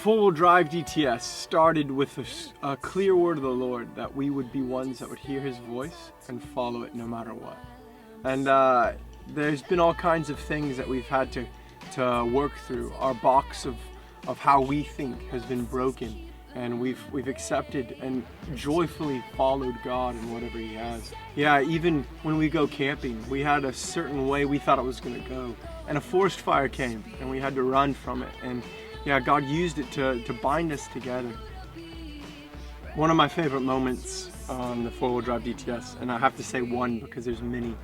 Four-wheel drive DTS started with a clear word of the Lord that we would be ones that would hear His voice and follow it no matter what. And there's been all kinds of things that we've had to work through. Our box of how we think has been broken, and we've accepted and joyfully followed God in whatever He has. Yeah, even when we go camping, we had a certain way we thought it was going to go, and a forest fire came, and we had to run from it. And yeah, God used it to bind us together. One of my favorite moments on the four-wheel drive DTS, and I have to say one because there's many,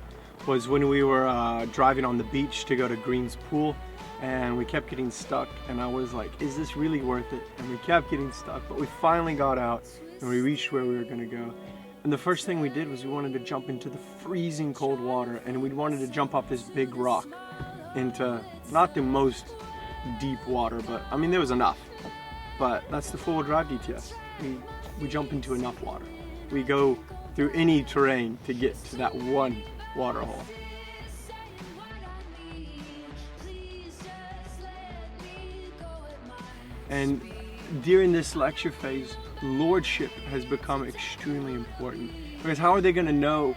was when we were driving on the beach to go to Green's Pool, and we kept getting stuck, and I was like, is this really worth it? And we kept getting stuck, but we finally got out and we reached where we were gonna go. And the first thing we did was we wanted to jump into the freezing cold water, and we wanted to jump off this big rock into not the most deep water, but I mean there was enough. But that's the four-wheel drive DTS. We jump into enough water. We go through any terrain to get to that one water hole. And during this lecture phase, lordship has become extremely important, because how are they going to know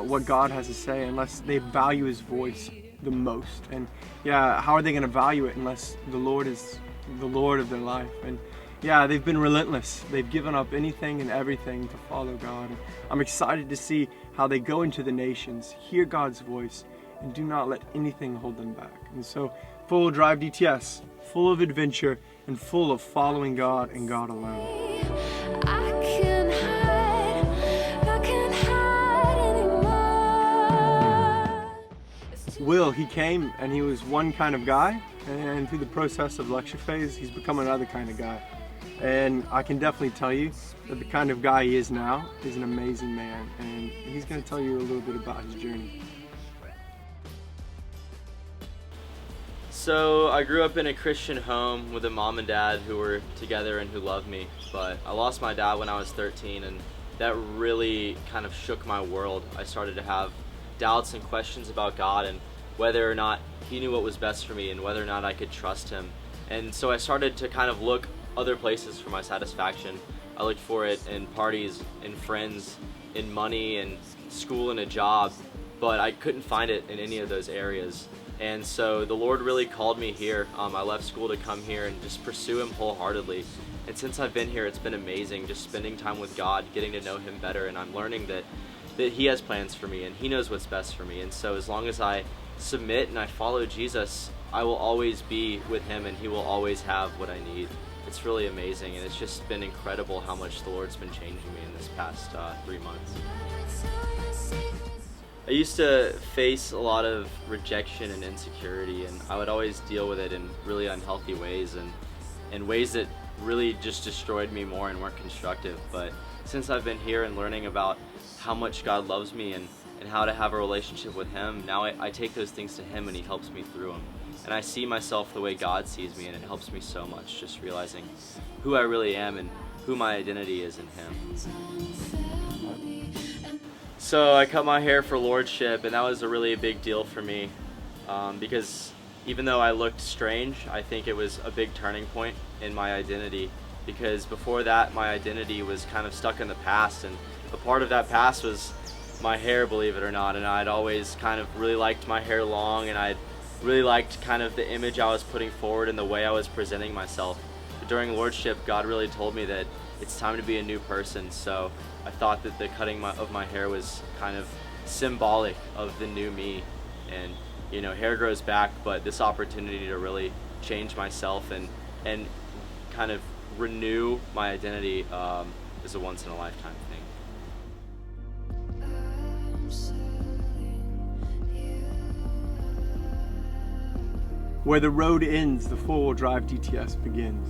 what God has to say unless they value His voice the most? And yeah, how are they going to value it unless the Lord is the Lord of their life? And yeah, they've been relentless. They've given up anything and everything to follow God. And I'm excited to see how they go into the nations, hear God's voice, and do not let anything hold them back. And so, four-wheel drive DTS, full of adventure and full of following God and God alone. Will, he came and he was one kind of guy, and through the process of lecture phase, he's become another kind of guy. And I can definitely tell you that the kind of guy he is now is an amazing man, and he's going to tell you a little bit about his journey. So I grew up in a Christian home with a mom and dad who were together and who loved me, but I lost my dad when I was 13, and that really kind of shook my world. I started to have doubts and questions about God and whether or not He knew what was best for me and whether or not I could trust Him. And so I started to kind of look other places for my satisfaction. I looked for it in parties, in friends, in money, in school, and a job, but I couldn't find it in any of those areas. And so the Lord really called me here. I left school to come here and just pursue Him wholeheartedly. And since I've been here, it's been amazing, just spending time with God, getting to know Him better, and I'm learning that He has plans for me and He knows what's best for me. And so as long as I submit and I follow Jesus, I will always be with Him and He will always have what I need. It's really amazing, and it's just been incredible how much the Lord's been changing me in this past 3 months. I used to face a lot of rejection and insecurity, and I would always deal with it in really unhealthy ways and ways that really just destroyed me more and weren't constructive. But since I've been here and learning about how much God loves me and how to have a relationship with Him, now I take those things to Him and He helps me through them. And I see myself the way God sees me, and it helps me so much, just realizing who I really am and who my identity is in Him. So I cut my hair for lordship, and that was a really big deal for me because even though I looked strange, I think it was a big turning point in my identity, because before that my identity was kind of stuck in the past, and a part of that past was my hair, believe it or not. And I'd always kind of really liked my hair long, and I'd really liked kind of the image I was putting forward and the way I was presenting myself. But during lordship, God really told me that it's time to be a new person. So I thought that the cutting of my hair was kind of symbolic of the new me. And you know, hair grows back, but this opportunity to really change myself and kind of renew my identity is a once in a lifetime thing. Where the road ends, the four-wheel drive DTS begins.